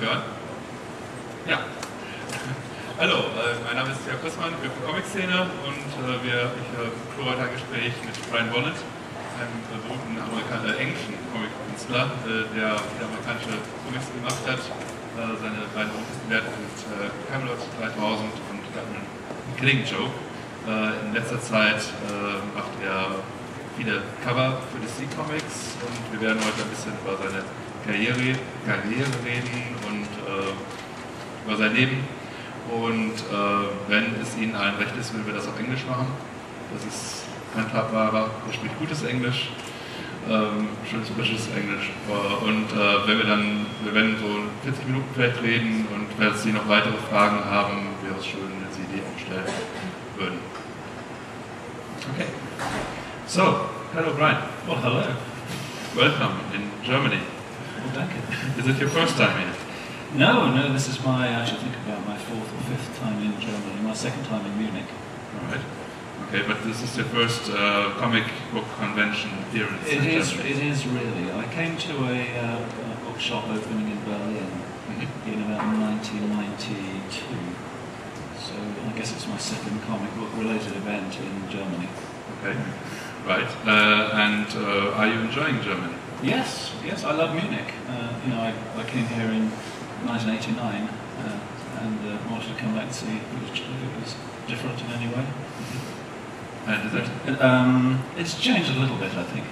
hören? Ja. Hallo, mein Name ist Jörg Christmann, wir von Comic-Szene und ich führe heute ein Gespräch mit Bolland, einem berühmten englischen Comic-Künstler, der viele amerikanische Comics gemacht hat. Seine beiden berühmtesten Werke sind Camelot 3000 und Killing Joke. In letzter Zeit macht er viele Cover für DC Comics und wir werden heute ein bisschen über seine Karriere reden und über sein Leben. Und wenn es Ihnen allen recht ist, würden wir das auf Englisch machen. Das ist handhabbarer, er spricht gutes Englisch, schönes frisches Englisch. Und wir werden so 40 Minuten vielleicht reden und falls Sie noch weitere Fragen haben, wäre es schön, wenn Sie die auch stellen würden. Okay. So, hello Brian. Well, hello. Welcome in Germany. Well, thank you. Is it your first time here? No, this is I should think about my fourth or fifth time in Germany, my second time in Munich. Alright. Okay, but this is your first comic book convention appearance in Germany. It is really. I came to a bookshop opening in Berlin in about 1992. So I guess it's my second comic book related event in Germany. Okay, right. Are you enjoying Germany? Yes, I love Munich. I came here in 1989 and wanted to come back and see if it was different in any way. And is it? It's changed a little bit, I think.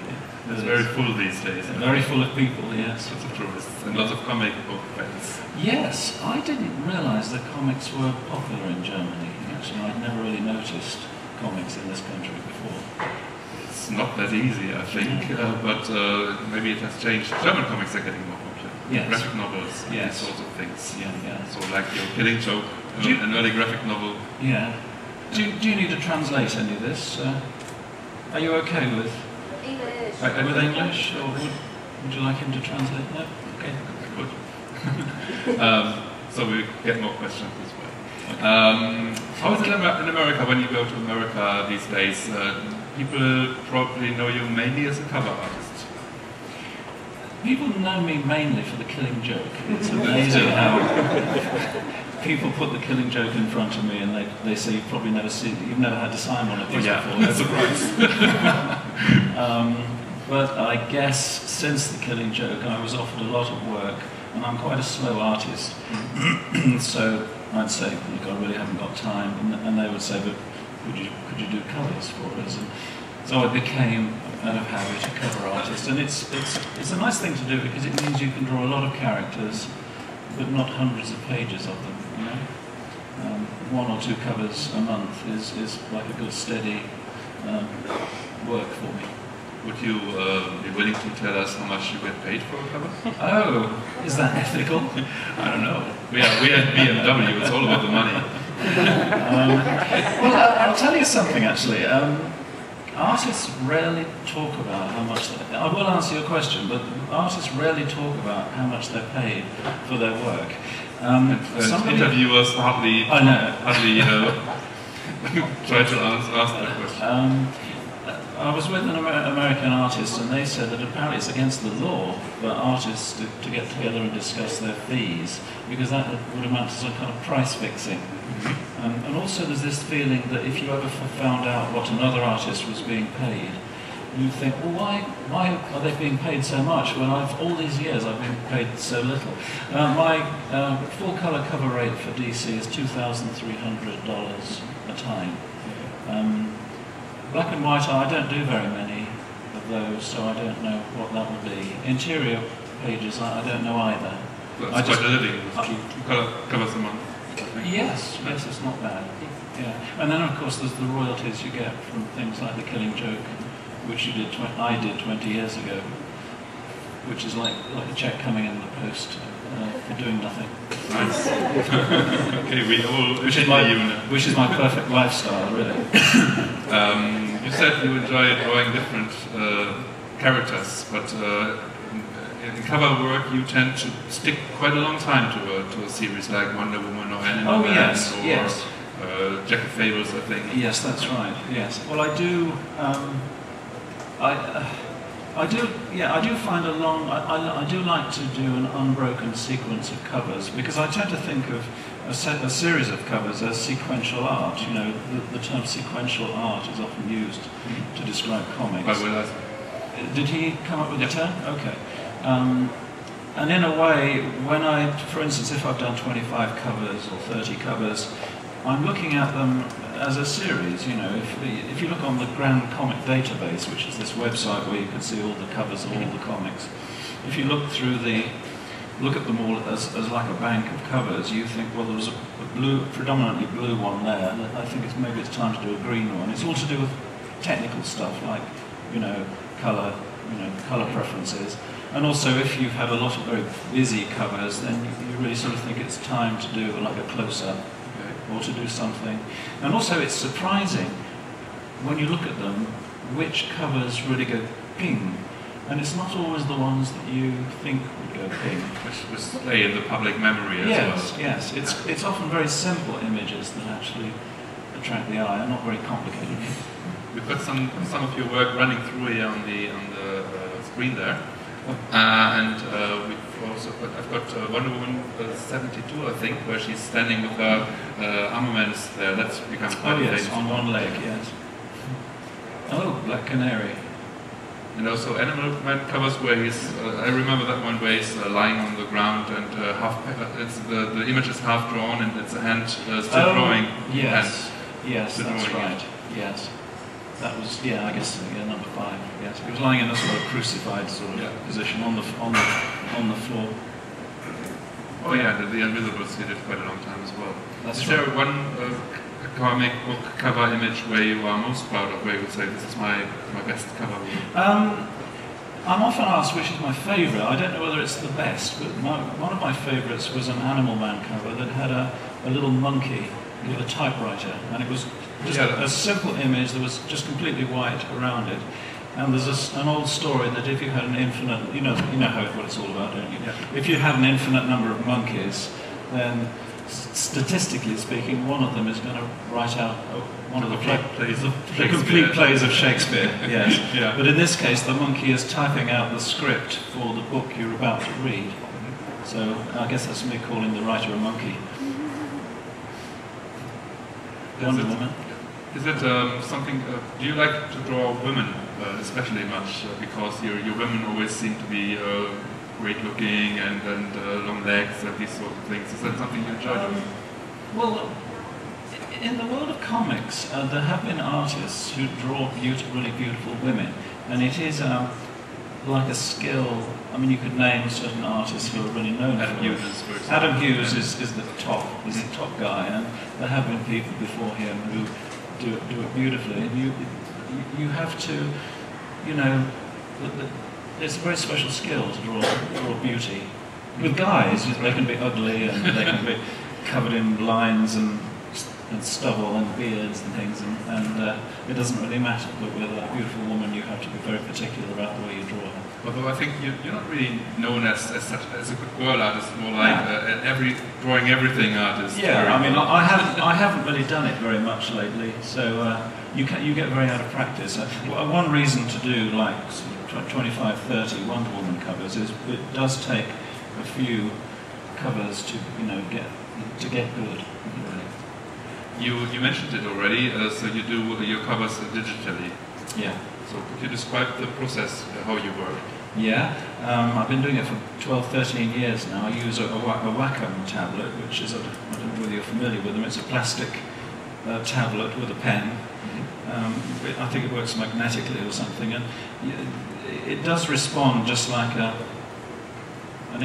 It's very full these days. Very full of people, yes. Lots of tourists and lots of comic book fans. Yes, I didn't realise that comics were popular in Germany. Actually, I'd never really noticed comics in this country before. It's not that easy, I think, but maybe it has changed. German comics are getting more popular. Yes. Graphic novels, yes. these sorts of things. Yeah. So like your Killing Joke, an early graphic novel. Yeah. Do you need to translate any of this? Are you okay with English? With English, or would you like him to translate? No? Okay. Good. So we get more questions this way. How is it in America when you go to America these days? People probably know you mainly as a cover artist. People know me mainly for the Killing Joke. It's amazing how people put the Killing Joke in front of me and they say you've probably never seen it, you've never had to sign one of these before. That's a surprise. But I guess since the Killing Joke I was offered a lot of work and I'm quite a slow artist. So I'd say, look, I really haven't got time, and they would say, but could you do covers for us? And so I became, out of habit, a cover artist, and it's a nice thing to do because it means you can draw a lot of characters, but not hundreds of pages of them. You know, one or two covers a month is like a good steady work for me. Would you be willing to tell us how much you get paid for a cover? Oh, is that ethical? I don't know. We at BMW, it's all about the money. Well, I'll tell you something actually. Artists rarely talk about how much I will answer your question, but artists rarely talk about how much they're paid for their work. Interviewers hardly try to ask that question. I was with an American artist and they said that apparently it's against the law for artists to get together and discuss their fees because that would amount to some kind of price fixing. And also there's this feeling that if you ever found out what another artist was being paid, you think, well, why are they being paid so much when all these years I've been paid so little? My full colour cover rate for DC is $2,300 a time. Black and white, I don't do very many of those, so I don't know what that would be. Interior pages, I don't know either. That's quite a living. Two covers a month. Yes, it's not bad. Yeah, and then of course there's the royalties you get from things like the Killing Joke, which I did 20 years ago, which is like a check coming in the post for doing nothing. Nice. Okay, we all which is my perfect lifestyle, really. You said you enjoy drawing different characters, but in cover work you tend to stick quite a long time to a series like Wonder Woman or Animal Man or Jack of Fables, I think. Yes, that's right. Yes. Well, I do. I do, yeah, I do find I do like to do an unbroken sequence of covers, because I tend to think of a series of covers as sequential art. You know, the term sequential art is often used to describe comics. By Bolland. Did he come up with the term? Okay. And in a way, when for instance, if I've done 25 covers or 30 covers, I'm looking at them as a series. You know, if you look on the Grand Comic Database, which is this website where you can see all the covers of all the comics, if you look at them all as like a bank of covers, you think, well, there was a predominantly blue one there, and I think maybe it's time to do a green one. It's all to do with technical stuff like, you know, colour preferences. And also, if you've had a lot of very busy covers, then you really sort of think it's time to do like a close-up, or to do something. And also, it's surprising when you look at them which covers really go ping. And it's not always the ones that you think would go ping. Which stay in the public memory as well. Yes, it's often very simple images that actually attract the eye, and not very complicated. We've got some of your work running through here on the screen there. And I've got Wonder Woman 72, I think, where she's standing with her armaments there. That's become quite famous. On one leg, yes. Oh, Black Canary. And also Animal Man covers where he's, I remember that one where he's lying on the ground and the image is half drawn and it's a hand still drawing. Yes, yes, that's right, it. yes. That was, I guess, number 5. Yes, he was lying in a sort of crucified sort of position on the floor. Oh yeah, the Invisibles did it quite a long time as well. Is there one comic book cover image where you are most proud of, where you would say this is my best cover? I'm often asked which is my favourite. I don't know whether it's the best, but one of my favourites was an Animal Man cover that had a little monkey with a typewriter, and it was just a simple image that was just completely white around it. And there's an old story that if you had an infinite, you know what it's all about, don't you? Yeah. If you had an infinite number of monkeys, then statistically speaking, one of them is going to write out one of the complete plays of Shakespeare. Yes. Yeah. But in this case, the monkey is typing out the script for the book you're about to read. So I guess that's me calling the writer a monkey. Wonder Woman. Is it something? Do you like to draw women especially much? Because your women always seem to be great looking and long legs and these sort of things. Is that something you enjoy doing? Well, in the world of comics, there have been artists who draw really beautiful women, and it is like a skill. I mean, you could name certain artists who are really known Adam for Hughes, it. for example. Adam Hughes is the top. He's the top guy, and there have been people before him who do it beautifully. And you have to, you know, it's a very special skill to draw beauty. With guys, they can be ugly and they can be covered in lines and stubble and beards and things, and it doesn't really matter. But with a beautiful woman, you have to be very particular about the way you draw her. Although I think you're not really known as a good girl artist, more like drawing everything artist. Yeah, I mean, I haven't really done it very much lately, so you get very out of practice. One reason to do like 25, 30 Wonder Woman covers is it does take a few covers to get good. You mentioned it already, so you do your covers digitally. Yeah. So could you describe the process, how you work? Yeah, I've been doing it for 12, 13 years now. I use a Wacom tablet, which is, I don't know whether you're familiar with them, it's a plastic tablet with a pen. I think it works magnetically or something, and it does respond just like an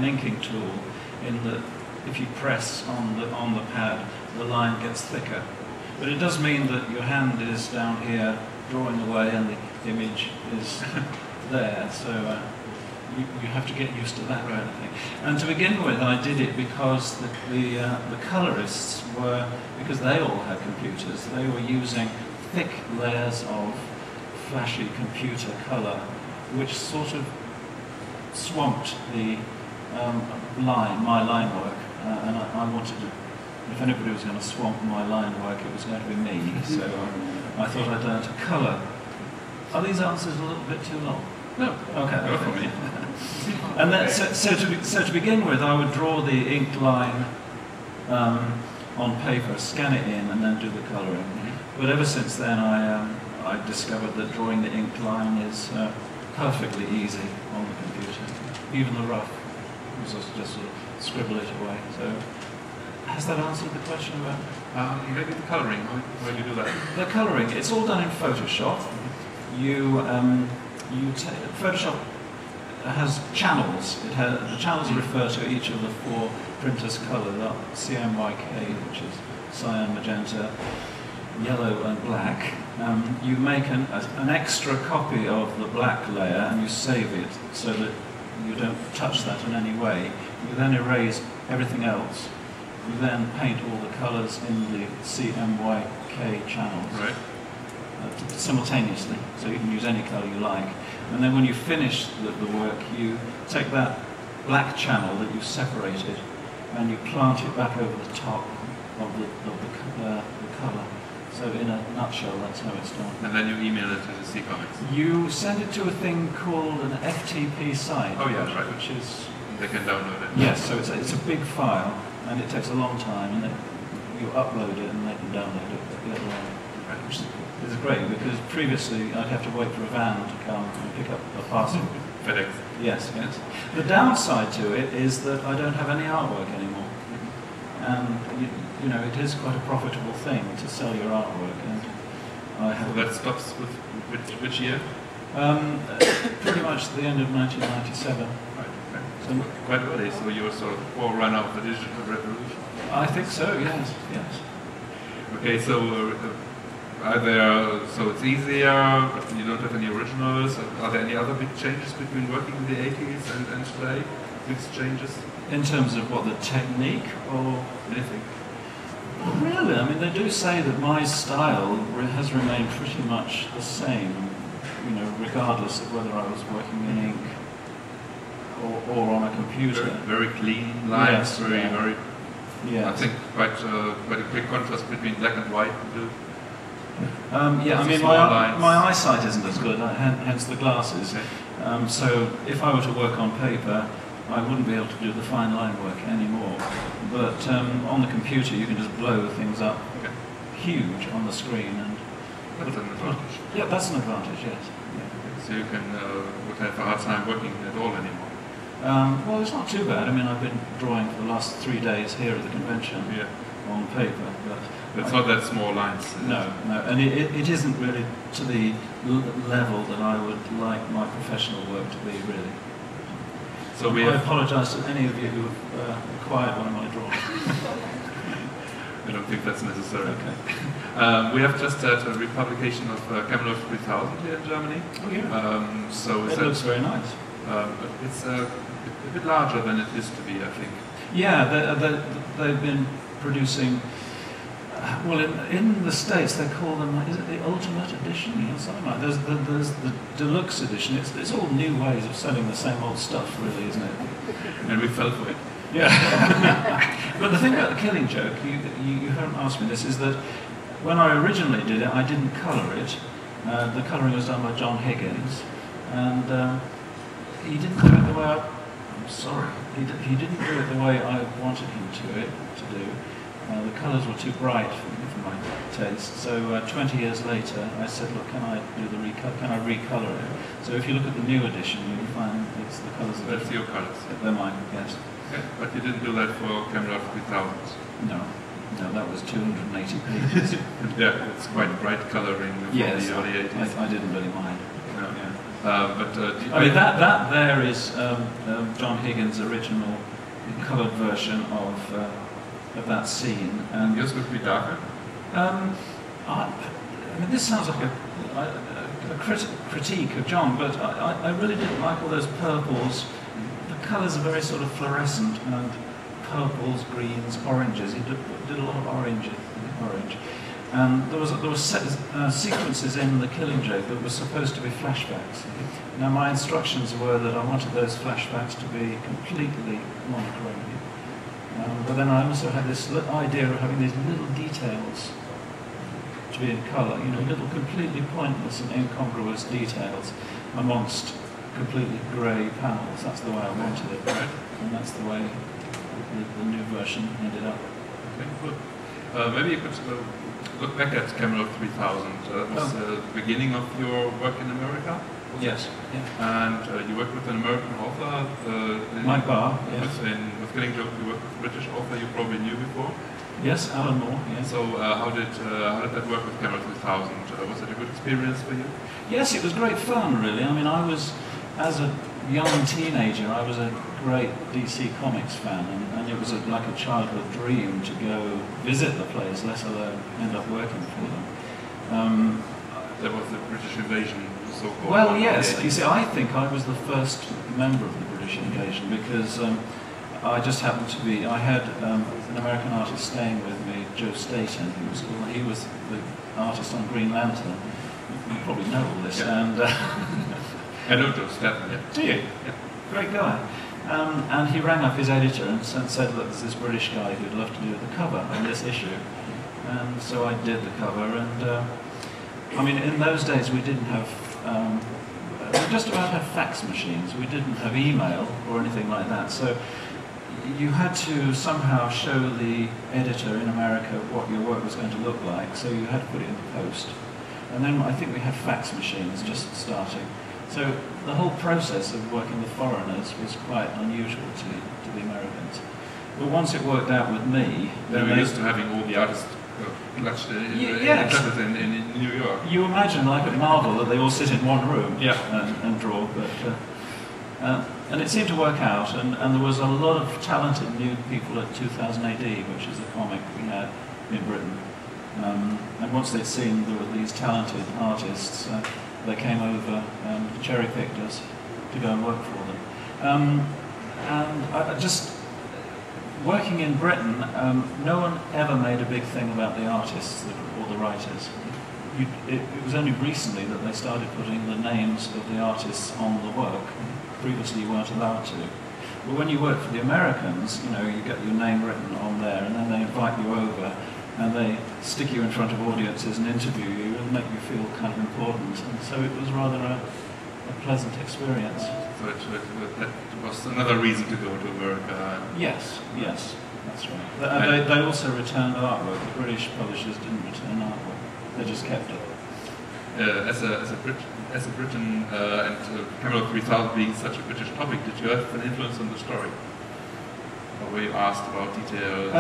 inking tool, in that if you press on the pad, the line gets thicker. But it does mean that your hand is down here drawing away and the image is there, so you have to get used to that kind of thing. And to begin with, I did it because the colorists because they all had computers, they were using thick layers of flashy computer color, which sort of swamped the my line work, and I wanted to, if anybody was going to swamp my line work, it was going to be me, so I thought I'd learn to colour Are these answers a little bit too long? No. Okay. Go for me. And then, so to begin with, I would draw the ink line on paper, scan it in, and then do the colouring. But ever since then, I discovered that drawing the ink line is perfectly easy on the computer. Even the rough, you just sort of scribble it away. So, has that answered the question about? Maybe the colouring. How do you do that? The colouring, it's all done in Photoshop. Photoshop has channels. The channels refer to each of the 4 printers' colours, CMYK, which is cyan, magenta, yellow and black. You make an extra copy of the black layer and you save it so that you don't touch that in any way. You then erase everything else. You then paint all the colours in the CMYK channels. Right. Simultaneously, so you can use any colour you like. And then when you finish the work, you take that black channel that you separated and you plant it back over the top of the colour. So in a nutshell, that's how it's done. And then you email it to the C Comics. You send it to a thing called an FTP site. Oh yeah, right. Which is... They can download it. Yes, so it's a big file and it takes a long time, and then you upload it and they can download it at the other end. Right. Which is great, because previously I'd have to wait for a van to come and pick up a parcel. FedEx. Yes, yes. The downside to it is that I don't have any artwork anymore. And, you know, it is quite a profitable thing to sell your artwork. And I have... So that stops with which year? Pretty much the end of 1997. Right. So, quite early, so you were sort of forerunner of the digital revolution. I think so, yes, yes. Okay, so so it's easier, you don't have any originals. Are there any other big changes between working in the 80s and today? Big changes? In terms of what, the technique or anything? Really, I mean, they do say that my style has remained pretty much the same, you know, regardless of whether I was working in ink or on a computer. Very clean lines, yes, very. Yes. I think quite a big contrast between black and white. Yeah, I mean, my eyesight isn't as good, hence the glasses. Okay. So if I were to work on paper, I wouldn't be able to do the fine line work anymore. But on the computer, you can just blow things up huge on the screen. And that's an advantage. Yeah, that's an advantage, yes. Yeah. So you would have a hard time working at all anymore. Well, it's not too bad. I mean, I've been drawing for the last 3 days here at the convention on paper. But it's not that small lines. No, and it isn't really to the level that I would like my professional work to be, really. So I apologise to any of you who have acquired one of my drawings. I don't think that's necessary. Okay. We have just had a republication of Camelot 3000 here in Germany. Oh yeah. So it looks very nice. It's a bit larger than it used to be, I think. Yeah, they've been producing. Well, in the States they call them, is it the Ultimate Edition or something like that? There's the Deluxe Edition. It's all new ways of selling the same old stuff, really, isn't it? And we fell for it. Yeah. But the thing about The Killing Joke, you haven't asked me this, is that when I originally did it, I didn't colour it. The colouring was done by John Higgins, and he didn't do it the way I'm sorry. He didn't do it the way I wanted him to do. The colours were too bright for my taste. So 20 years later, I said, look, can I recolour it? So if you look at the new edition, you'll find it's the colours. That's your colours. They're mine, yes. Okay. But you didn't do that for Camelot 3000. No, that was 280 pages. Yeah, it's quite bright colouring from the early 80s. I didn't really mind. No. Yeah. I mean, that there is John Higgins' original coloured version of that scene. And yours would be darker? I mean, this sounds like a critique of John, but I really didn't like all those purples. The colours are very sort of fluorescent, and purples, greens, oranges. He did a lot of orange. And there was sequences in The Killing Joke that were supposed to be flashbacks. Now my instructions were that I wanted those flashbacks to be completely monochrome. But then I also had this idea of having these little details to be in colour. You know, little completely pointless and incongruous details amongst completely grey panels. That's the way I wanted it, and that's the way the new version ended up. Okay, good. Maybe you could look back at Camera 3000. That was the beginning of your work in America? Yes. Yeah. And you worked with an American author. Mike Barr, yes. With Killing Joke, you worked with a British author you probably knew before. Yes, Alan Moore. Yes. So how did that work with Camera 3000? Was it a good experience for you? Yes, it was great fun, really. I mean, I was, as a young teenager, I was a great DC Comics fan, and it was like a childhood dream to go visit the place, let alone end up working for them. There was the British invasion, so-called. Well, yes. You see, I think I was the first member of the British invasion because I just happened to be. I had an American artist staying with me, Joe Staten. He was the artist on Green Lantern. You probably know all this. Yeah. And I know Joe Staten. Yeah. do you? Yeah. Great guy. And he rang up his editor and said that there's this British guy who'd love to do the cover on this issue. And so I did the cover. And I mean, in those days we didn't have. We just about had fax machines. We didn't have email or anything like that. So you had to somehow show the editor in America what your work was going to look like. So you had to put it in the post. And then I think we had fax machines just starting. So the whole process of working with foreigners was quite unusual to the Americans. But once it worked out with me... They were used to having all the artists clutched in New York. You imagine, like at Marvel, that they all sit in one room and draw. But and it seemed to work out, and there was a lot of talented new people at 2000 AD, which is the comic we had in Britain. And once they'd seen there were these talented artists, they came over and cherry-picked us to go and work for them. And I just, working in Britain, no one ever made a big thing about the artists or the writers. It was only recently that they started putting the names of the artists on the work. Previously you weren't allowed to. But when you work for the Americans, you know, you get your name written on there, and then they invite you over, and they stick you in front of audiences and interview you and make you feel kind of important. And so it was rather a pleasant experience. So that was another reason to go to America. Yes, that's right. They also returned artwork. The British publishers didn't return artwork. They just kept it. As a Briton and Camera 3000 being such a British topic, did you have an influence on the story? Or were you asked about details?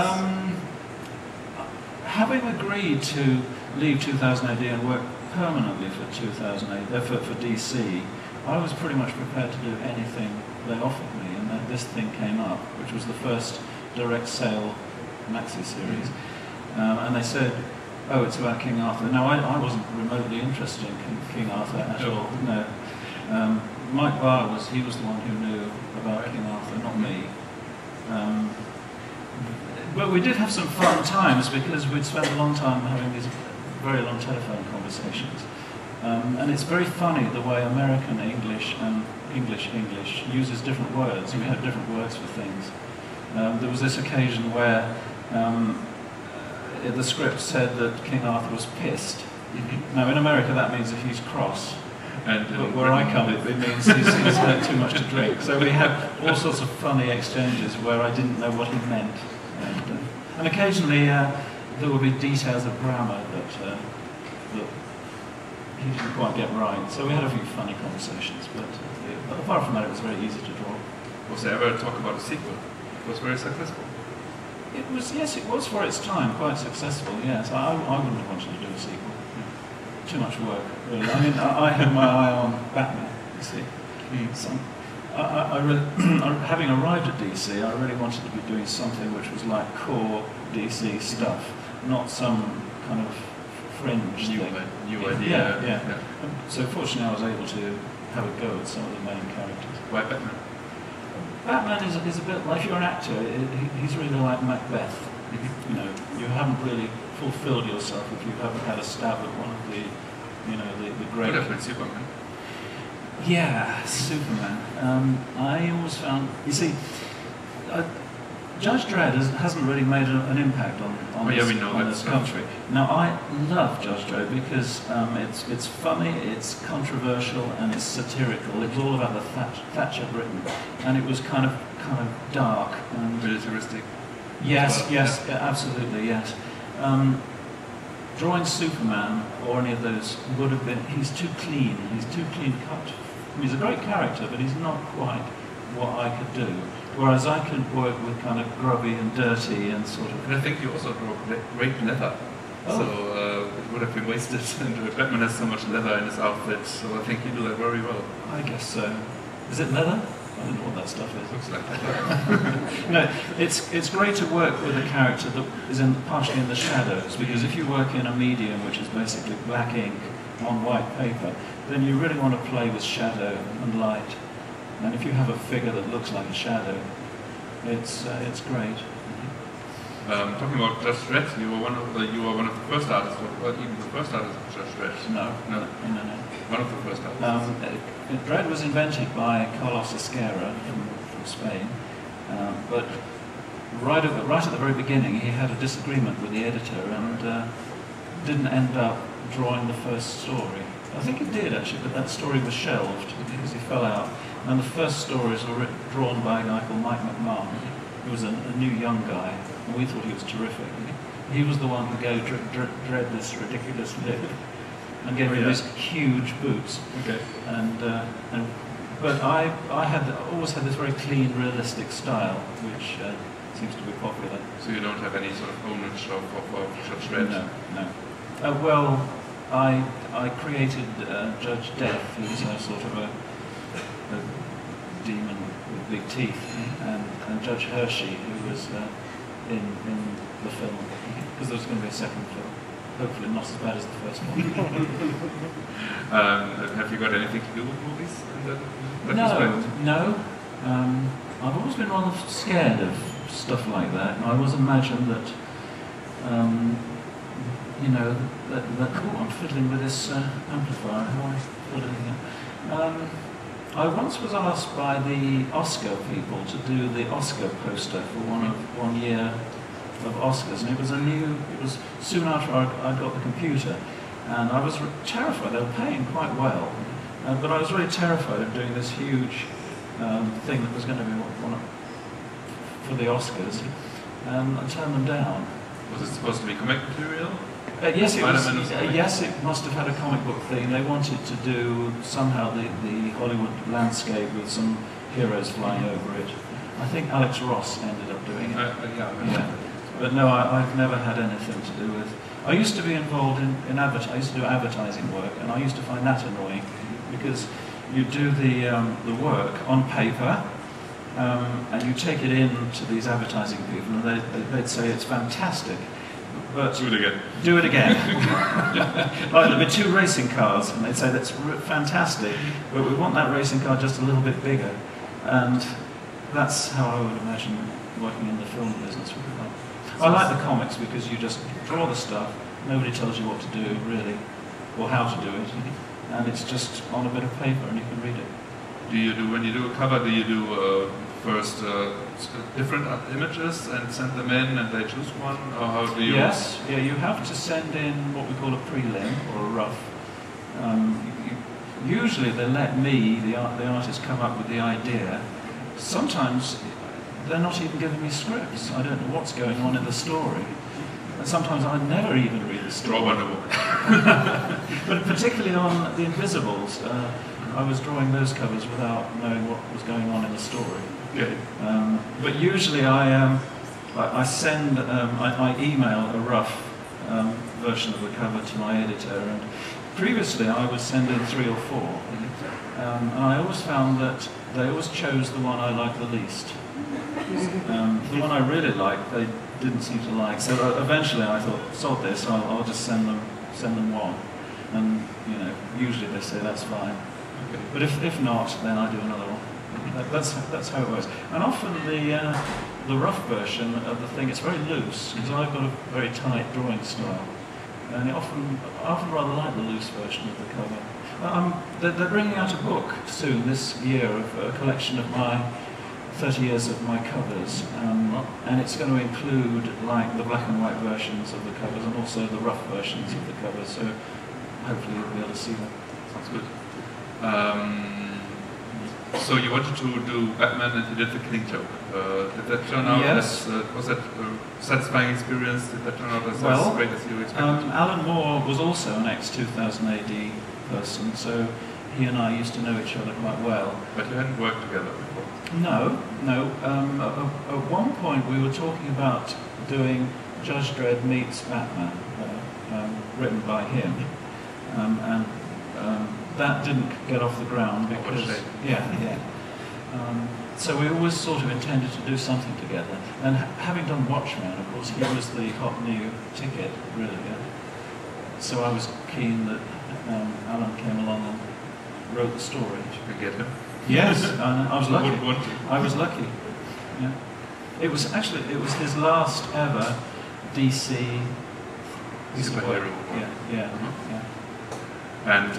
Having agreed to leave 2000 AD and work permanently for 2000 AD, for DC, I was pretty much prepared to do anything they offered me, and then this thing came up, which was the first direct sale maxi series. And they said, oh, it's about King Arthur. Now, I wasn't remotely interested in King Arthur at all. No. Mike Barr was the one who knew about King Arthur, not me. But we did have some fun times because we'd spent a long time having these very long telephone conversations. And it's very funny the way American English and English uses different words. We have different words for things. There was this occasion where the script said that King Arthur was pissed. Mm-hmm. Now in America that means that he's cross. But where I come, it means he's had too much to drink. So we had all sorts of funny exchanges where I didn't know what he meant. And occasionally there would be details of grammar that he didn't quite get right. So we had a few funny conversations, but apart from that it was very easy to draw. Was there ever talk about a sequel? It was very successful. It was, yes, it was for its time quite successful, yes. I wouldn't have wanted to do a sequel. Too much work, really. I mean, I had my eye on Batman, you see. So I really, having arrived at DC, I really wanted to be doing something which was like core DC stuff, not some kind of fringe thing. New idea. Yeah. So fortunately I was able to have a go at some of the main characters. Why Batman? Batman is a bit like, if you're an actor, he's really like Macbeth. Mm-hmm. You know, you haven't really fulfilled yourself if you haven't had a stab at one of the, you know, the great... Could have been Superman. Yeah, Superman. I always found, you see, Judge Dredd hasn't really made an impact on this country. Now, I love Judge Dredd because it's funny, it's controversial, and it's satirical. It was all about the Thatcher Britain, and it was kind of dark and militaristic. Yes, absolutely, yes. Drawing Superman or any of those would have been. He's too clean cut. I mean, he's a great character, but he's not quite what I could do. Whereas I could work with kind of grubby and dirty and sort of... And I think you also draw great leather. Oh. So it would have been wasted, and Batman has so much leather in his outfit, so I think you do that very well. I guess so. Is it leather? I don't know what that stuff is. Looks like leather. No, it's great to work with a character that is partially in the shadows, because if you work in a medium which is basically black ink on white paper, then you really want to play with shadow and light. And if you have a figure that looks like a shadow, it's great. Talking about Judge Dredd, you were one of the first artists, or even the first artist of Judge Dredd. No. One of the first artists. Dredd was invented by Carlos Esquerra from Spain, but right at the very beginning, he had a disagreement with the editor and didn't end up drawing the first story. I think he did actually, but that story was shelved because he fell out. And the first stories were drawn by a guy called Mike McMahon, who was a new young guy, and we thought he was terrific. He was the one who dread this ridiculous lip, and gave him these huge boots. Okay. But I always had this very clean, realistic style, which seems to be popular. So you don't have any sort of homage of Judge Dredd? No. Well, I created Judge Death, who's a sort of a demon with big teeth, and Judge Hershey, who was in the film, because there's going to be a second film. Hopefully not as bad as the first one. Have you got anything to do with movies? No. I've always been rather scared of stuff like that. And I always imagine that, I'm fiddling with this amplifier. How am I fiddling? I once was asked by the Oscar people to do the Oscar poster for one year of Oscars, and it was soon after I got the computer, and I was terrified. They were paying quite well, but I was really terrified of doing this huge thing that was going to be for the Oscars, and I turned them down. Was it supposed to be comic material? Yes, it was. Yes, it must have had a comic book thing. They wanted to do somehow the Hollywood landscape with some heroes flying over it. I think Alex Ross ended up doing it. Yeah. But no, I've never had anything to do with. I used to be involved in advertising. I used to do advertising work, and I used to find that annoying because you do the work on paper, and you take it in to these advertising people, and they'd say it's fantastic. But do it again. Like there'd be 2 racing cars, and they'd say that's fantastic, but we want that racing car just a little bit bigger. And that's how I would imagine working in the film business would be like. I like the comics because you just draw the stuff, nobody tells you what to do really, or how to do it, and it's just on a bit of paper and you can read it. When you do a cover, do you do first different images and send them in and they choose one, or how do you? Yes, you have to send in what we call a prelim or a rough. Usually they let me, the artist, come up with the idea. Sometimes they're not even giving me scripts. I don't know what's going on in the story. And sometimes I never even read the story. Draw Wonder Woman. But particularly on The Invisibles, I was drawing those covers without knowing what was going on in the story. Okay. But usually I email a rough version of the cover to my editor, and previously I would send in 3 or 4, and I always found that they always chose the one I liked the least. The one I really liked, they didn't seem to like. So eventually I thought, sod this, I'll just send them one, and usually they say that's fine. Okay. But if not, then I do another one. That's how it works. And often the rough version of the thing, it's very loose because I've got a very tight drawing style, and I often rather like the loose version of the cover. They're bringing out a book soon this year of a collection of my 30 years of my covers, and it's going to include like the black and white versions of the covers and also the rough versions of the covers, so hopefully you'll be able to see them. Sounds good. So you wanted to do Batman and you did the Killing Joke. Did that turn out yes. was that a satisfying experience? Did that turn out as great as you expected? Alan Moore was also an ex-2000 AD person, so he and I used to know each other quite well. But you hadn't worked together before? No. At one point we were talking about doing Judge Dredd meets Batman, written by him, and that didn't get off the ground because so we always sort of intended to do something together. And having done Watchmen, of course, he was the hot new ticket, really. So I was keen that Alan came along and wrote the story. Did you get him? Yes, I was lucky. Would want to. I was lucky. Yeah. It was his last ever DC superhero. Yeah. And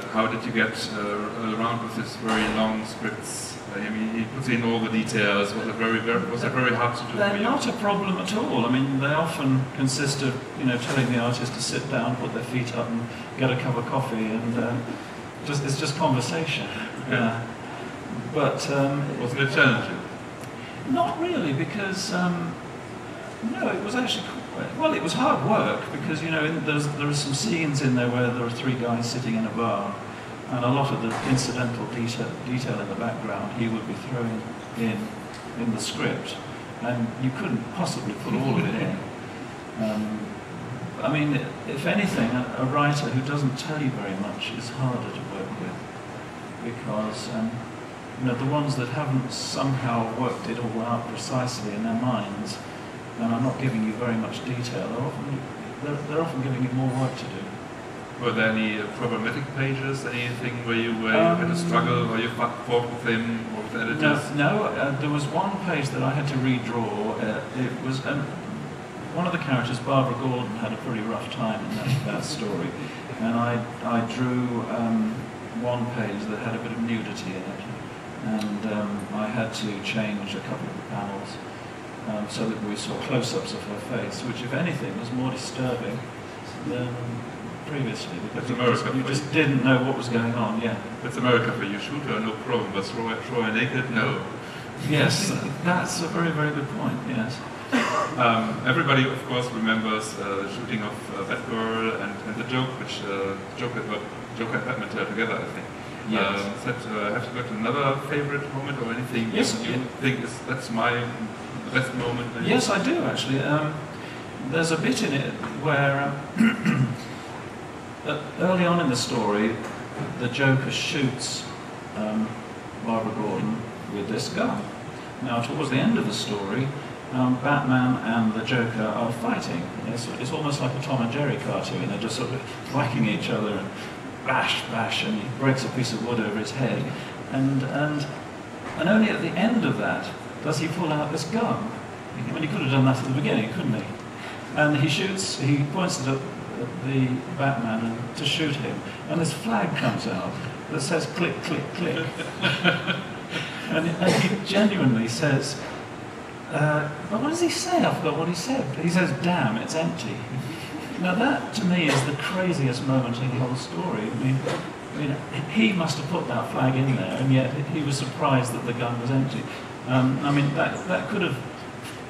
how did you get around with his very long scripts? I mean, he puts in all the details. Was it very hard to do? They're not a problem at all. I mean, they often consist of telling the artist to sit down, put their feet up, and get a cup of coffee, and it's just conversation. Yeah. But was it challenging? Not really, because no, it was actually it was hard work because there are some scenes in there where there are three guys sitting in a bar, and a lot of the incidental detail in the background he would be throwing in the script, and you couldn't possibly put all of it in. I mean, if anything, a writer who doesn't tell you very much is harder to work with, because the ones that haven't somehow worked it all out precisely in their minds, and are not giving you very much detail, they're often giving you more work to do. Were there any problematic pages, anything where you had to struggle, or you fought with him or with the editors? No, there was one page that I had to redraw. It was one of the characters, Barbara Gordon, had a pretty rough time in that story, and I drew one page that had a bit of nudity in it, and I had to change a couple of the panels so that we saw close-ups of her face, which, if anything, was more disturbing than previously, because you just didn't know what was going on. Yeah, that's America for you. Shoot her, no problem, but throw her naked, no. Yes, that's a very, very good point. Yes. Everybody, of course, remembers the shooting of Batgirl and the joke, which Joker and Batman tell together, I think. Yes. Have you got another favorite moment or anything you think that's my best moment? Yes, I do actually. There's a bit in it where early on in the story, the Joker shoots Barbara Gordon with this gun. Now, towards the end of the story, Batman and the Joker are fighting. It's almost like a Tom and Jerry cartoon. They're just sort of whacking each other and bash, bash, and he breaks a piece of wood over his head. And only at the end of that does he pull out this gun. I mean, he could have done that at the beginning, couldn't he? And he points it at the Batman to shoot him, and this flag comes out that says click, click, click. and he genuinely says, but what does he say? I forgot what he said. He says, damn, it's empty. Now that, to me, is the craziest moment in the whole story. I mean, he must have put that flag in there, and yet he was surprised that the gun was empty. I mean, that could have...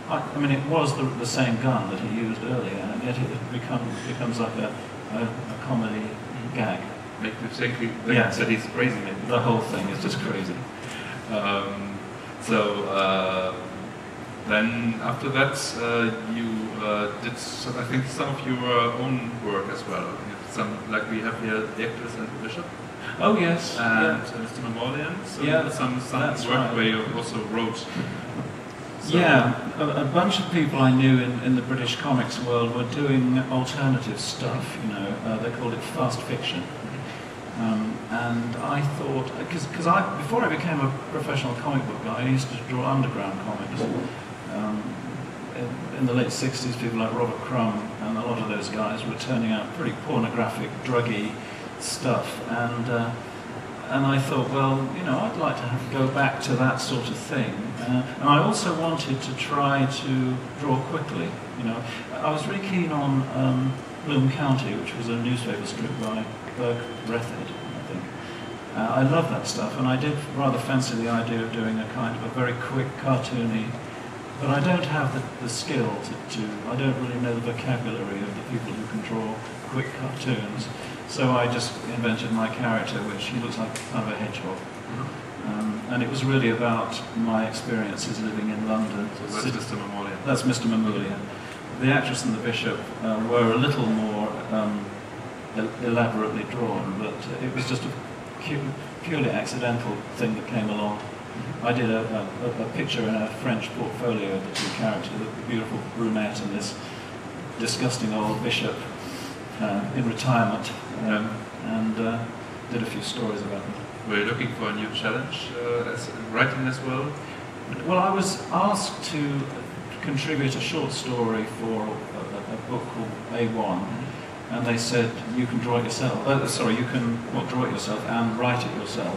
I mean, it was the same gun that he used earlier, and yet it becomes like a comedy gag. Make you think that he's crazy, maybe. The whole thing is just crazy. Then after that, you did, I think, some of your own work as well. Like we have here, The Actress and the Bishop. Oh yes. And Mr. Memorial. So some work where you also wrote. So a bunch of people I knew in the British comics world were doing alternative stuff. They called it fast fiction. And I thought, because before I became a professional comic book guy, I used to draw underground comics. In the late 60s, people like Robert Crumb and a lot of those guys were turning out pretty pornographic, druggy stuff. And and I thought, well, you know, I'd like to go back to that sort of thing. And I also wanted to try to draw quickly. You know, I was really keen on Bloom County, which was a newspaper strip by Berg Breathed, I think. I love that stuff, and I did rather fancy the idea of doing a kind of a very quick, cartoony, but I don't have the skill to I don't really know the vocabulary of the people who can draw quick cartoons. So I just invented my character, which he looks like kind of a hedgehog. And it was really about my experiences living in London. So that's Mr. Mamoulian. That's Mr. Mamoulian. The actress and the bishop were a little more elaborately drawn, but it was just a purely accidental thing that came along. I did a picture in a French portfolio of the two characters, the beautiful brunette and this disgusting old bishop in retirement, and did a few stories about them. Were you looking for a new challenge as writing as well? Well, I was asked to contribute a short story for a book called A1, and they said you can draw it yourself. You can draw it yourself and write it yourself,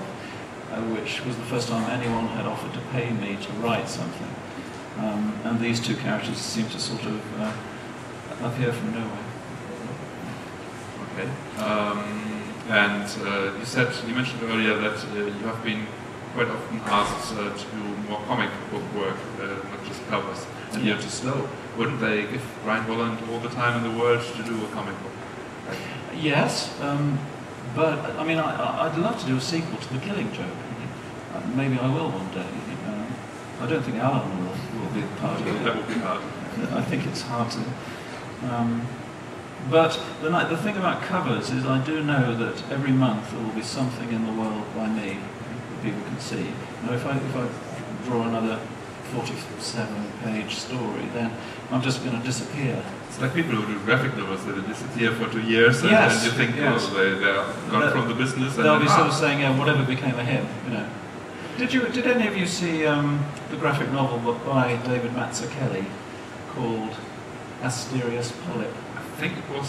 which was the first time anyone had offered to pay me to write something. And these two characters seemed to sort of appear from nowhere. Okay. You mentioned earlier that you have been quite often asked to do more comic book work, not just covers, and you're too slow. Wouldn't they give Brian Bolland all the time in the world to do a comic book? Right? Yes, but I mean, I'd love to do a sequel to The Killing Joke. Maybe I will one day. I don't think Alan will be part of it. That would be hard. I think it's hard to. But the thing about covers is I do know that every month there will be something in the world by me that people can see. Now, if I draw another 47-page story, then I'm just going to disappear. It's like people who do graphic novels that disappear for 2 years, and, yes, and you think, yes. oh, they're gone from the business. And they'll be sort of saying, yeah, whatever became of him, you know. Did any of you see the graphic novel by David Mazzucchelli called Asterius Polyp? I think it was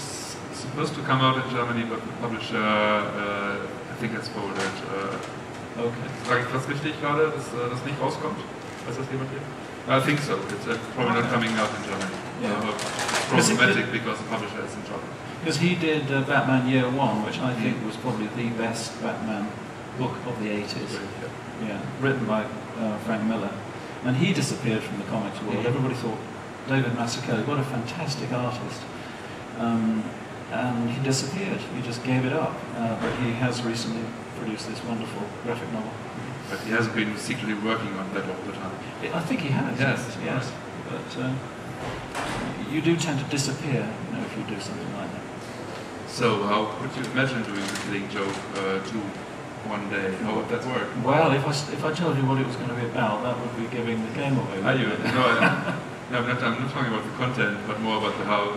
supposed to come out in Germany, but the publisher, I think has folded. Okay. Sag ich das richtig gerade, dass das nicht rauskommt? Weiß das jemand hier? I think so. It's probably not coming out in Germany. Yeah. It's problematic because the publisher is in trouble. Because he did Batman Year One, which I think was probably the best Batman book of the 80s. Yeah, written by Frank Miller. And he disappeared from the comics world. Everybody thought, David Mazzucchelli, what a fantastic artist. And he disappeared. He just gave it up. But he has recently produced this wonderful graphic novel. But he hasn't been secretly working on that all the time. I think he has. Yes. Yes. But you do tend to disappear, you know, if you do something like that. So how could you imagine doing The Killing Joke 2 one day? How would that work? Well, if I told you what it was going to be about, that would be giving the game away. Are you? No, I'm not talking about the content, but more about how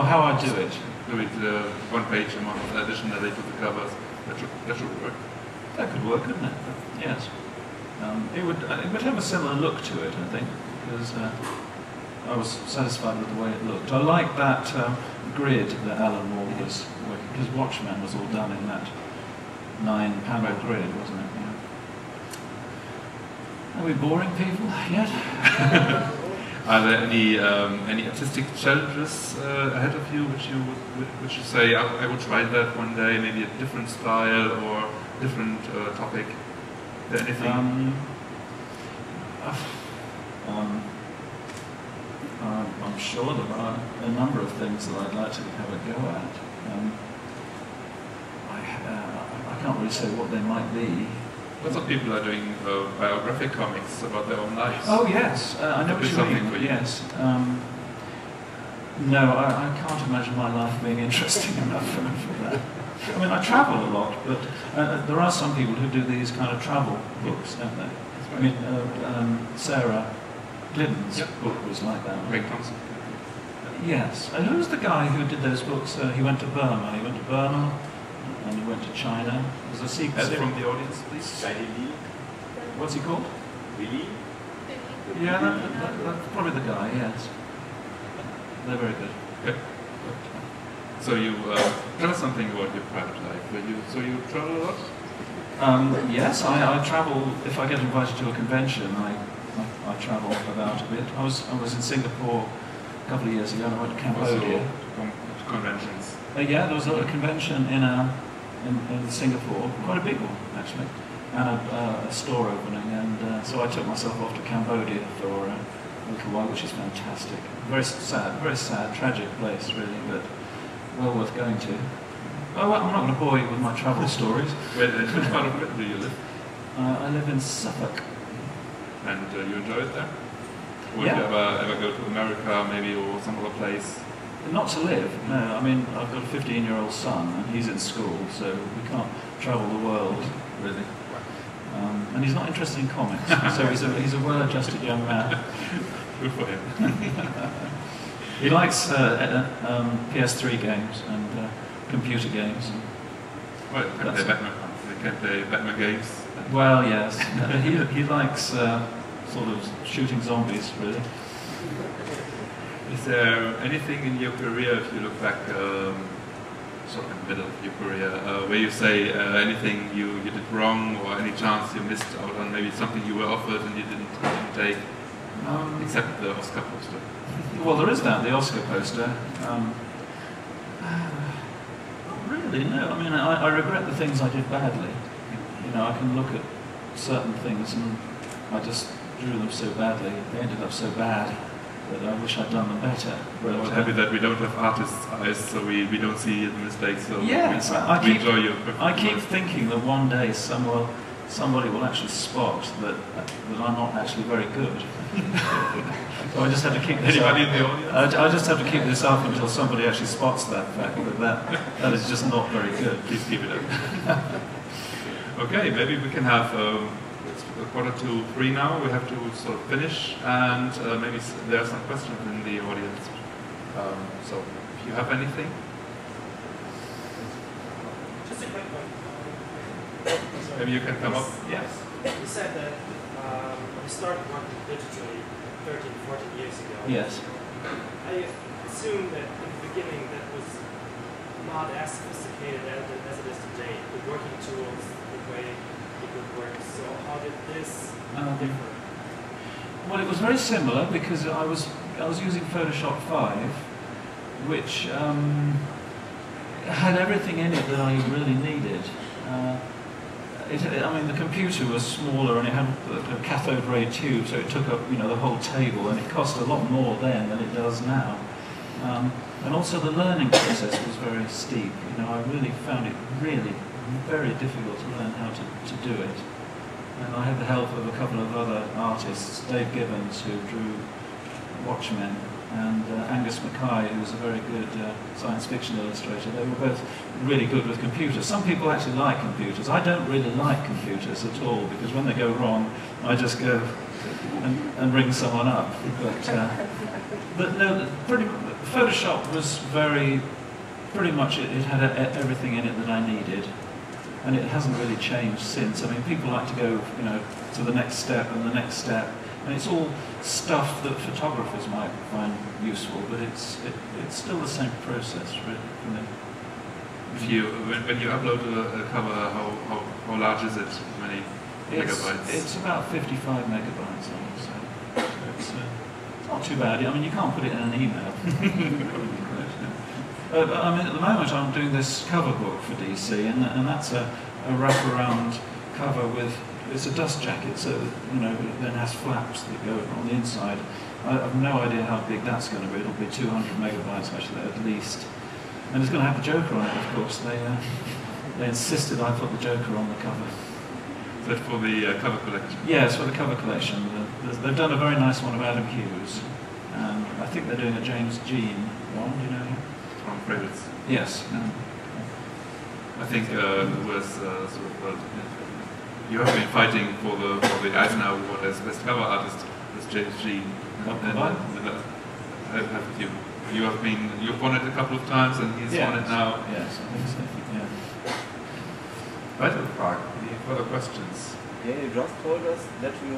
how I do it. Do it 1 page a month additionally to the covers. That should work. That could work, couldn't it? Yes. It would have a similar look to it, I think, because I was satisfied with the way it looked. I like that grid that Alan Moore was working, because Watchmen was all done in that 9-panel grid, wasn't it? Yeah. Are we boring people yet? Are there any artistic challenges ahead of you which you say I would try that one day, maybe a different style or different topic? Is there anything? I'm sure there are a number of things that I'd like to have a go at. I can't really say what they might be. Lots of people are doing biographic comics about their own lives. Oh yes, I know what you mean. Yes. No, I can't imagine my life being interesting enough for that. I mean, I travel a lot, but there are some people who do these kind of travel books, don't they? That's right. I mean, Sarah Glidden's book was like that. Greg Thompson. Yes. And who was the guy who did those books? He went to Burma. He went to Burma, and he went to China. There's a sequel. From the audience, please. What's he called? Really? Yeah, that's probably the guy. Yes. They're very good. Okay. So you tell us something about your private life. So you travel a lot? Yes, I travel. If I get invited to a convention, I travel about a bit. I was in Singapore a couple of years ago, and I went to Cambodia. Conventions. Yeah, there was a convention in Singapore, quite a big one actually, and a store opening, and so I took myself off to Cambodia for a little while, which is fantastic. Very sad, tragic place really, but well worth going to. Oh, well, I'm not going to bore you with my travel stories. Which part of Britain do you live? I live in Suffolk. And you enjoy it there? Would Yeah. you ever go to America maybe, or some other place? Not to live, no. I mean, I've got a 15-year-old son, and he's in school, so we can't travel the world, really. And he's not interested in comics, so he's a well-adjusted young man. Good for him. He likes PS3 games and computer games. Well, they can play Batman games. Well, yes. He likes sort of shooting zombies, really. Is there anything in your career, if you look back, sort of in the middle of your career, where you say anything you did wrong, or any chance you missed out on, maybe something you were offered and you didn't take, except the Oscar poster? Well, there is that, the Oscar poster. Not really, no. I mean, I regret the things I did badly. You know, I can look at certain things and I just drew them so badly, they ended up so bad that I wish I'd done them better. But, I'm happy that we don't have artists' eyes, so we don't see the mistakes, so yes, we enjoy your I keep thinking that one day somebody will actually spot that I'm not actually very good. So I just have to keep this Anybody up. in the audience? I just have to keep this up until somebody actually spots that fact, that is just not very good. Please keep it up. Okay, maybe we can have it's 2:45 now. We have to sort of finish, and maybe there are some questions in the audience. So, if you have anything. Just a quick one. Maybe you can come up. Yes. You said that when you started working digitally 13, 14 years ago. Yes. I assume that in the beginning that was not as sophisticated as it is today. The working tools, the way people work. So how did this differ? Well, it was very similar because I was using Photoshop 5, which had everything in it that I really needed. I mean, the computer was smaller and it had a cathode ray tube, so it took up, you know, the whole table, and it cost a lot more then than it does now. And also the learning process was very steep. You know, I really found it really very difficult to learn how to do it. And I had the help of a couple of other artists, Dave Gibbons, who drew Watchmen, and Angus Mackay, who was a very good science fiction illustrator. They were both really good with computers. Some people actually like computers. I don't really like computers at all, because when they go wrong, I just go and ring someone up. But no, Photoshop was pretty much it had everything in it that I needed. And it hasn't really changed since. I mean, people like to go, you know, to the next step and the next step, and it's all stuff that photographers might find useful, but it's still the same process, really, for me. When you upload a cover, how large is it? How many megabytes? It's about 55 megabytes, I would say. So it's not too bad. I mean, you can't put it in an email. I mean, at the moment I'm doing this cover book for DC, and that's a wraparound cover with, it's a dust jacket, so, you know, it then has flaps that go on the inside. I have no idea how big that's going to be. It'll be 200 megabytes actually, at least. And it's going to have the Joker on it, of course. They insisted I put the Joker on the cover. Is that for the cover collection? Yes, for the cover collection. They've done a very nice one of Adam Hughes, and I think they're doing a James Jean one, do you know him? From credits. Yes. I think who was you have been fighting for the Eisner Award as best cover artist with James Jean. You've won it a couple of times, and he's won it now. Yes, I think so. Yeah. Weitere Fragen? Any further questions? Yeah, you just told us that you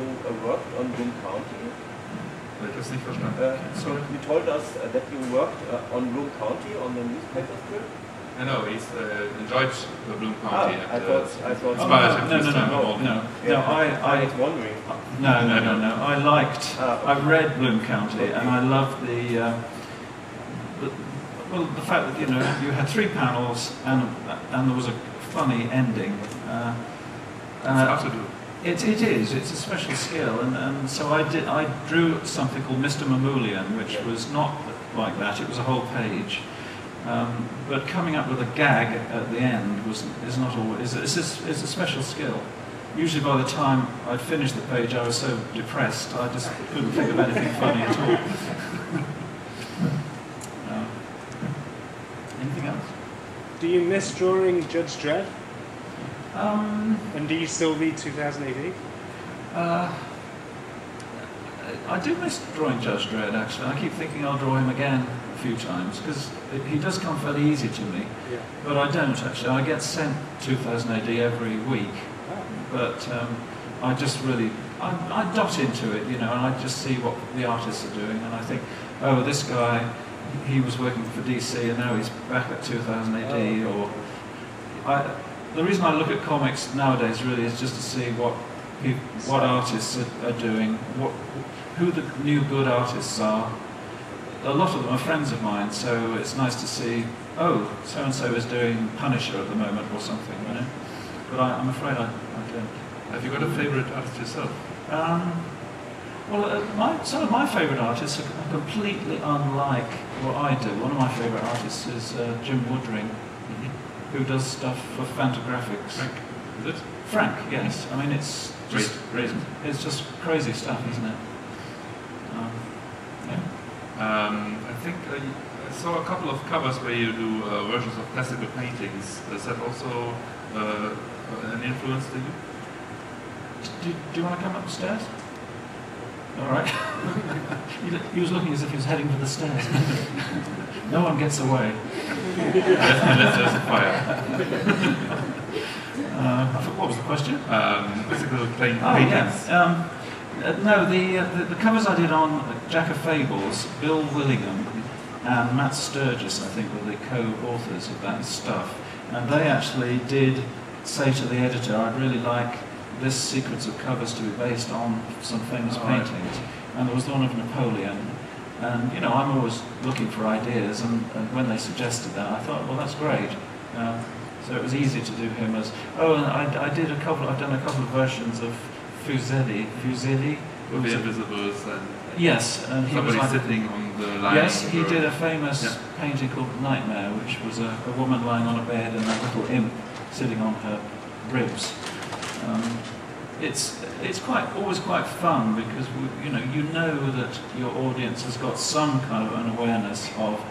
worked on Bloom County. Ich habe das nicht verstanden. You told us that you worked on Bloom County on the newspaper strip. I know, he's enjoyed the Bloom County. I thought. Inspired him no, this time more. I was wondering. No. I liked. I read Bloom County, and I loved the fact that you had 3 panels, and there was a funny ending. It's hard to do. It is. It's a special skill, and so I drew something called Mr. Mamoulian, which was not like that. It was a whole page. But coming up with a gag at the end is not always. It's a special skill. Usually, by the time I'd finished the page, I was so depressed I just couldn't think of anything funny at all. Anything else? Do you miss drawing Judge Dredd? And do you still read 2000 AD? I do miss drawing Judge Dredd, actually. I keep thinking I'll draw him again a few times, because he does come fairly easy to me. Yeah. But I don't, actually. I get sent 2000 AD every week. Oh. But I just really, I dot into it, and I just see what the artists are doing, and I think, oh, this guy, he was working for DC, and now he's back at 2000 AD, or... The reason I look at comics nowadays really is just to see what artists are doing, who the new good artists are. A lot of them are friends of mine, so it's nice to see, oh, so-and-so is doing Punisher at the moment or something, But I'm afraid I don't. Have you got a favourite artist yourself? Some of my favourite artists are completely unlike what I do. One of my favourite artists is Jim Woodring, who does stuff for Fantagraphics. Frank, is it? Frank, yes. I mean, it's just Great. It's just crazy stuff, isn't it? I think I saw a couple of covers where you do versions of classical paintings. Is that also an influence to you? Do you want to come upstairs? All right. He was looking as if he was heading for the stairs. No one gets away. Unless there's a fire. What was the question? Classical paintings. Oh, yes. No, the covers I did on Jack of Fables, Bill Willingham and Matt Sturgis, I think, were the co-authors of that stuff. And they actually did say to the editor, I'd really like this sequence of covers to be based on some famous paintings. And there was the one of Napoleon. And, I'm always looking for ideas, and when they suggested that, I thought, well, that's great. So it was easy to do him as... Oh, and I've done a couple of versions of Fuseli. With the Invisibles and yes, and he was somebody sitting on the line. Yes, he did a famous painting called Nightmare, which was a woman lying on a bed and a little imp sitting on her ribs. It's always quite fun because you know that your audience has got some kind of an awareness of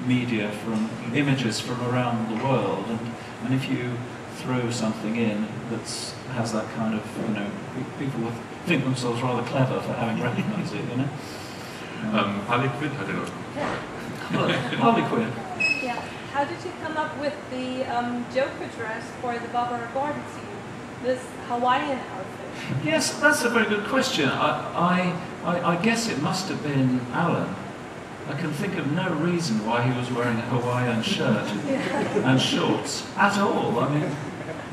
media from images from around the world, and if you throw something in that has that kind of people will think themselves rather clever for having recognised it, Harley Quinn, I don't know. Harley Quinn. Yeah. How did you come up with the Joker dress for the Barbara Gordon scene? This Hawaiian outfit? Yes, that's a very good question. I guess it must have been Alan. I can think of no reason why he was wearing a Hawaiian shirt and shorts at all. I mean,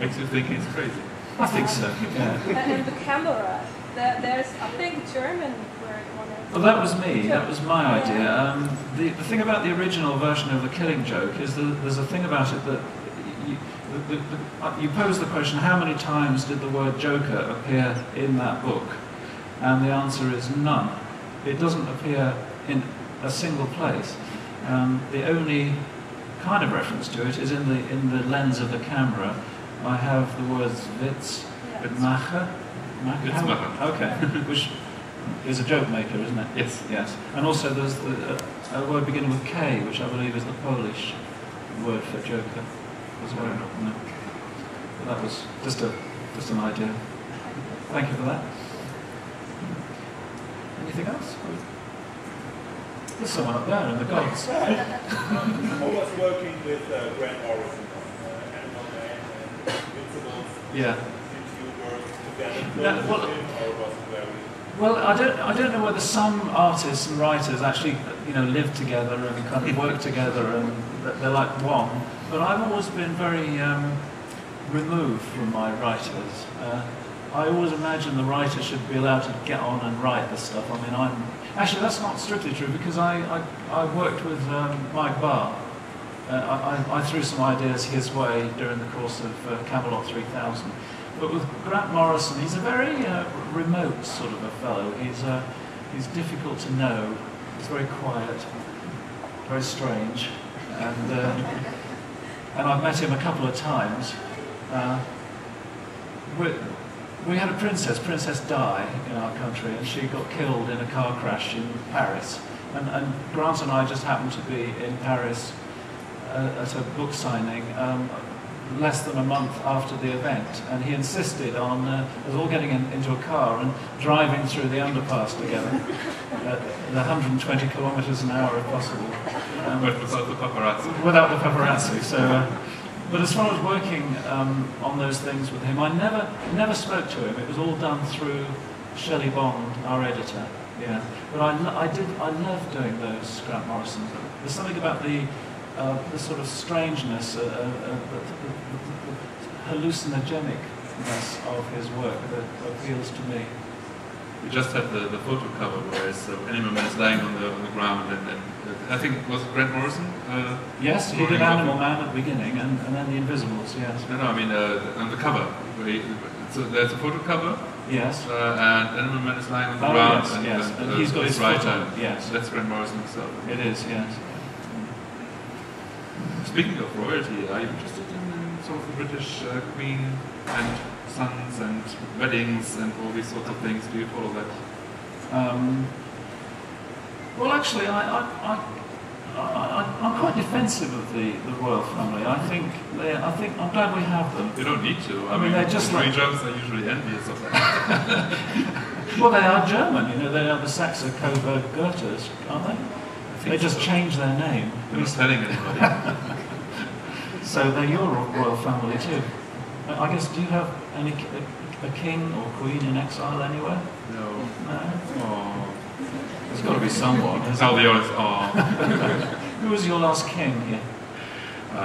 Makes you think it's crazy. I think so, yeah. And the camera, there's a big German wearing one. Well, that was me. That was my idea. The thing about the original version of The Killing Joke is that there's a thing about it that you pose the question, how many times did the word Joker appear in that book? And the answer is none. It doesn't appear in a single place. The only kind of reference to it is in the lens of the camera. I have the words Witz, Macher. Witzmacher. Okay, which is a joke maker, isn't it? Yes. Yes. And also there's a word beginning with K, which I believe is the Polish word for Joker as well. No. But that was just an idea. Thank you for that. Anything else? There's someone up there in the gods. I was working with Grant Morrison on Animal Man and Invincibles. Yeah. Did you work together No, well, with him, or was it very... Well, I don't know whether some artists and writers actually, live together and kind of work together and they're like one. But I've always been very removed from my writers. I always imagine the writer should be allowed to get on and write this stuff. I mean, actually that's not strictly true because I worked with Mike Barr. I threw some ideas his way during the course of Camelot 3000. But with Grant Morrison, he's a very remote sort of a fellow. He's difficult to know. He's very quiet, very strange, and I've met him a couple of times. We had a Princess Di in our country, and she got killed in a car crash in Paris. And Grant and I just happened to be in Paris at a book signing less than a month after the event, and he insisted on us all getting into a car and driving through the underpass together at 120 kilometers an hour if possible. Without the paparazzi. Without the paparazzi. So, but as far as working on those things with him, I never spoke to him. It was all done through Shelley Bond, our editor. Yeah, but I love doing those Grant Morrison. There's something about the sort of strangeness, the hallucinogenicness of his work that appeals to me. We just had the photo cover where Animal Man is lying on the ground, and I think was it Grant Morrison? Yes, he did Animal Man at the beginning, and then The Invisibles. Yes. No, I mean on the cover. So there's a photo cover. Yes. And Animal Man is lying on the ground, yes, and he's got his right photo. hand. Yes. That's Grant Morrison himself. It is. Yes. Speaking of royalty, are you interested in sort of the British Queen and sons and weddings and all these sorts of things? Do you follow that? Well, actually, I'm quite defensive of the royal family. I think I'm glad we have them. You don't need to. I mean they're just like Germans are usually envious of that. Well, they are German. They are the Saxe-Coburg-Goethers, aren't they? They just changed their name. They're not telling anybody. So they're your royal family too. I guess, do you have a king or queen in exile anywhere? No. No? Oh. There's got to be someone. Tell the honest. Oh. Who was your last king here? We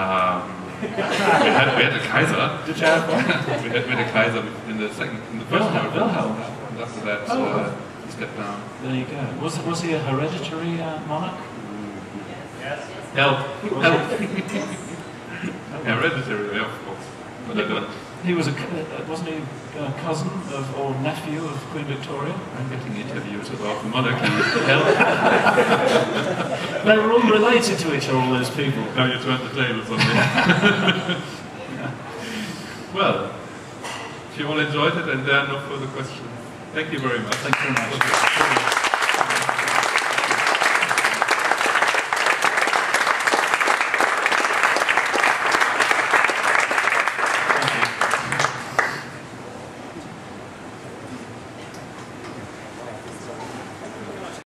had a Kaiser. Did you have one? we had a Kaiser in the first war. Wilhelm. And after that, he stepped down. There you go. Was he a hereditary monarch? Yes. Help! Hereditary, yeah, of course. But I don't. He was wasn't he a cousin or nephew of Queen Victoria? I'm getting interviews about the monarchy. They were all related to each other, all those people. Now you turned the tables on me. Well, if you all enjoyed it and there are no further questions, thank you very much. Thank you very much.